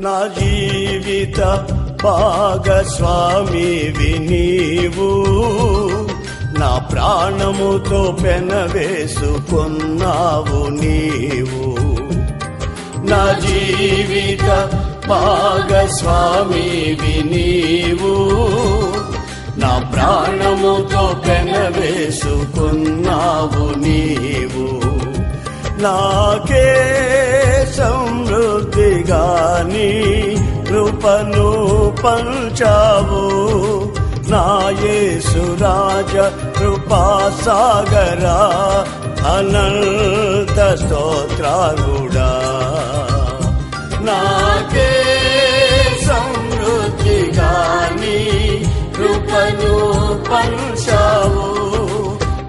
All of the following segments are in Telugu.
నా జీవిత భాగస్వామివి నీవు, నా ప్రాణముతో పెనవేసుకున్నావు నీవు. నా జీవిత భాగస్వామివి నీవు, నా ప్రాణముతో పెనవేసుకున్నావు నీవు. నాకే సమృద్ధిగా నీ కృపను పంచావు, నా యేసు రాజ కృపాసాగరా, అనంత స్తోత్రాలుడా. నాకే సమృద్ధిగా నీ కృపను పంచావు,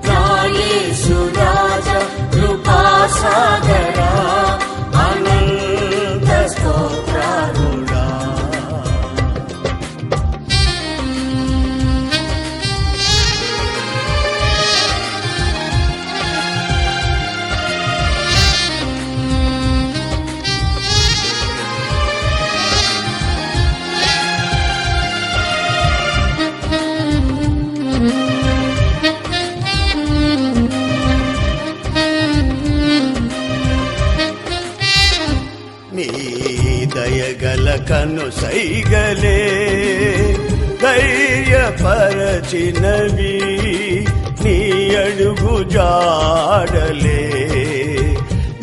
నా యేసు రాజ కృపాసాగరా, అనంత స్తోత్రాలుడా. నీ దయగల కను సైగలే ధైర్యపరచినవి, నీ అడుగు జాడలే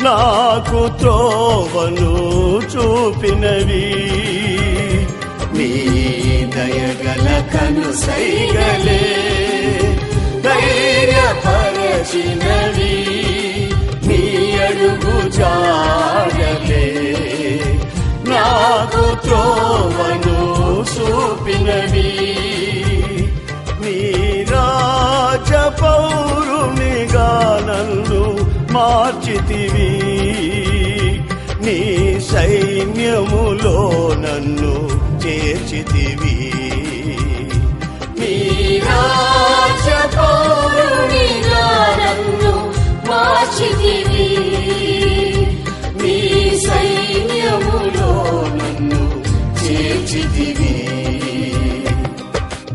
నాకు త్రోవను చూపినవి. నీ దయగల కను సైగలే ధైర్యపరచినవి, నీ అడుగు జాడలే నాకు త్రోవను చూపినవి. నీ రాజ పౌరునిగా నన్ను మార్చితివి, నీ సైన్యములో నన్ను చేర్చితివి. నీ రాజ పౌరునిగా నన్ను మార్చితివి, నీ సైన్యములో నన్ను చేర్చితివి.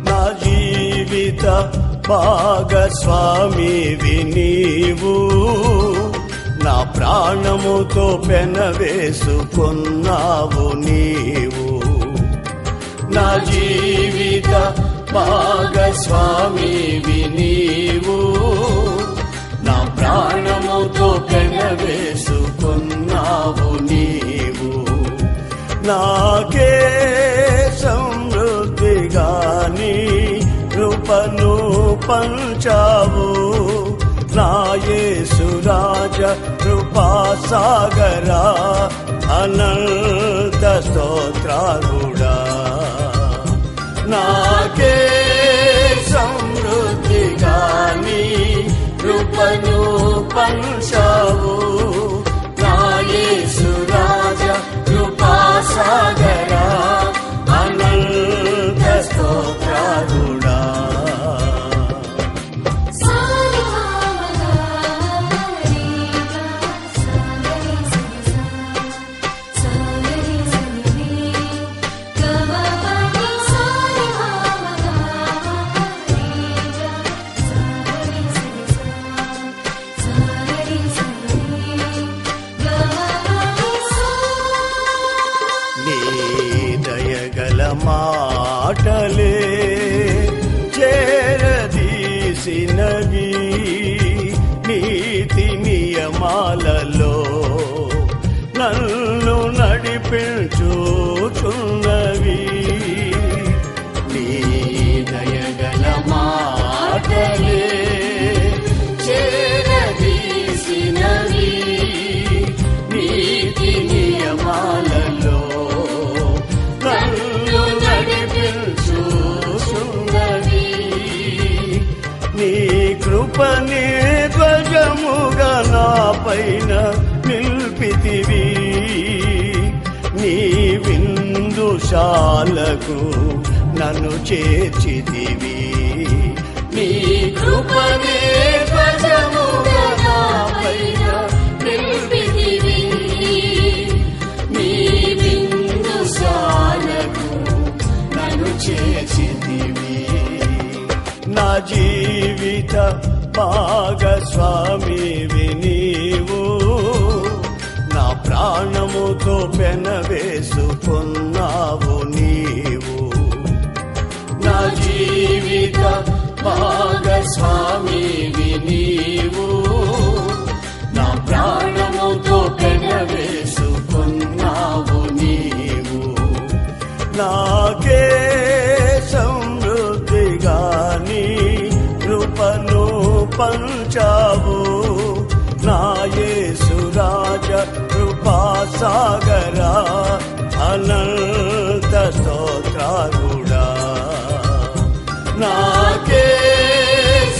నా జీవిత భాగస్వామివి నీవు, నా ప్రాణముతో పెనవేసుకున్నావు నీవు. నా జీవిత భాగస్వామివి నీవు, నా ప్రాణముతో పెనవేసుకున్నావు నీవు. నాకే సమృద్ధిగా నీ కృపను పంచావు, నా యేసు రాజ కృపాసాగరా, అనంత స్తోత్రాలుడా. నాకే సమృద్ధిగా నీ కృపను పంచావు, నా యేసు రాజ కృపాసాగరా, అనంత స్తోత్రాలుడా. మాటలే చేరదీసినవి, నీతి నియమాలలో నన్ను నడిపించుచున్నవి. నీ దయగల మాటలే చేరదీసినవి, నీతి నియమాలలో నీ కృపని ధ్వజముగా నా పైన నిల్పితివి, నీ విందుశాలకు నన్ను చేర్చితివి. నీ కృపని ధ్వజముగా నా పైన నిల్పితివి, నీ విందు నా జీవిత భాగస్వామివి నీవు, నా ప్రాణముతో పెనవేసుకున్నావు నీవు. నా జీవిత భాగస్వామివి నీవు, నా ప్రాణముతో పెనవేసుకున్నావు నీవు. నాకే సమృద్ధిగా నీ కృపను పంచావు, నా యేసు రాజ కృపాసాగరా, అనంత స్తోత్రాలుడా. నాకే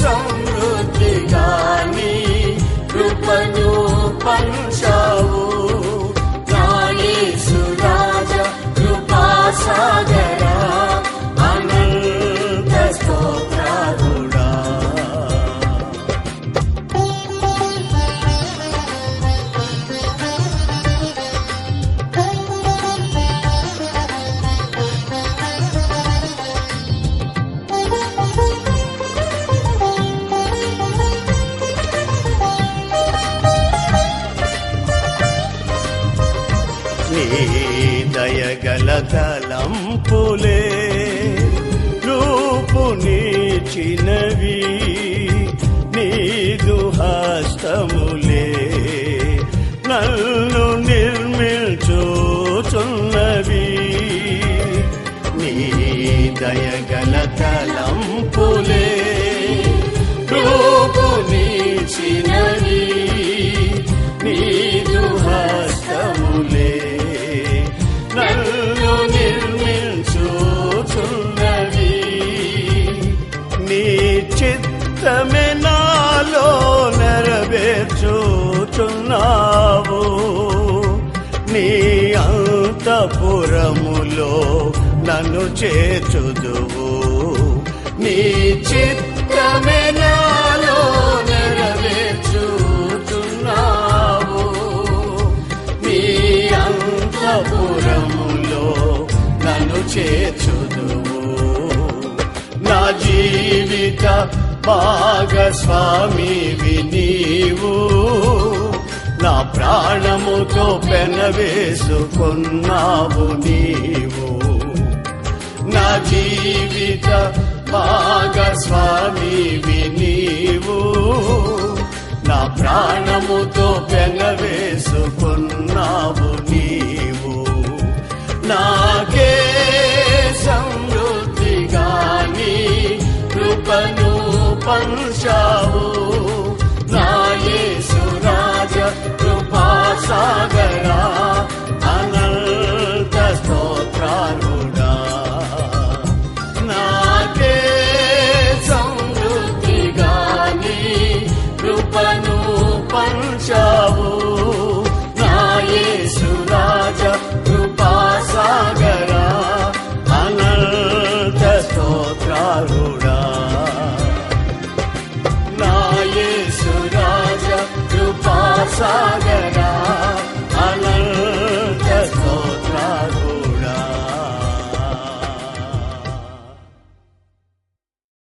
సమృద్ధిగా నీ కృపను పంచావు, నా యేసు రాజ కృపాసాగరా, అనంత స్తోత్రాలుడా. నీ దయగల తలంపులే రూపునిచ్చినవి, నీదు హస్తములే నన్ను నిర్మించుచున్నవి. నీ దయగల తలంపులే రూపునిచ్చినవి, నీదు హస్తములే నన్ను నిర్మించుచున్నవి. నీ చిత్తమే నాలో నెరవేర్చుచున్నావు, నీ అంతఃపురములో నన్ను చేర్చుదువు. నీ చిత్తమే నాలో నెరవేర్చుచున్నావు, నీ అంతఃపురములో నన్ను చేర్చుదువు. నా జీవిత భాగస్వామివి నీవు, నా ప్రాణముతో పెనవేసుకున్నావు నీవు. నా జీవిత భాగస్వామివి నీవు, నా ప్రాణముతో పెనవేసుకున్నావు నీవు. నాకే సమృద్ధిగా నీ కృపను పంచావు, నా యేసు రాజ కృపాసాగరా, అనంత స్తోత్రాలుడా. నాకే సమృద్ధిగా నీ కృపను పంచావు, నా యేసు రాజ కృపాసాగరా, అనంత స్తోత్రాలుడా. నా యేసు రాజ కృపాసాగరా,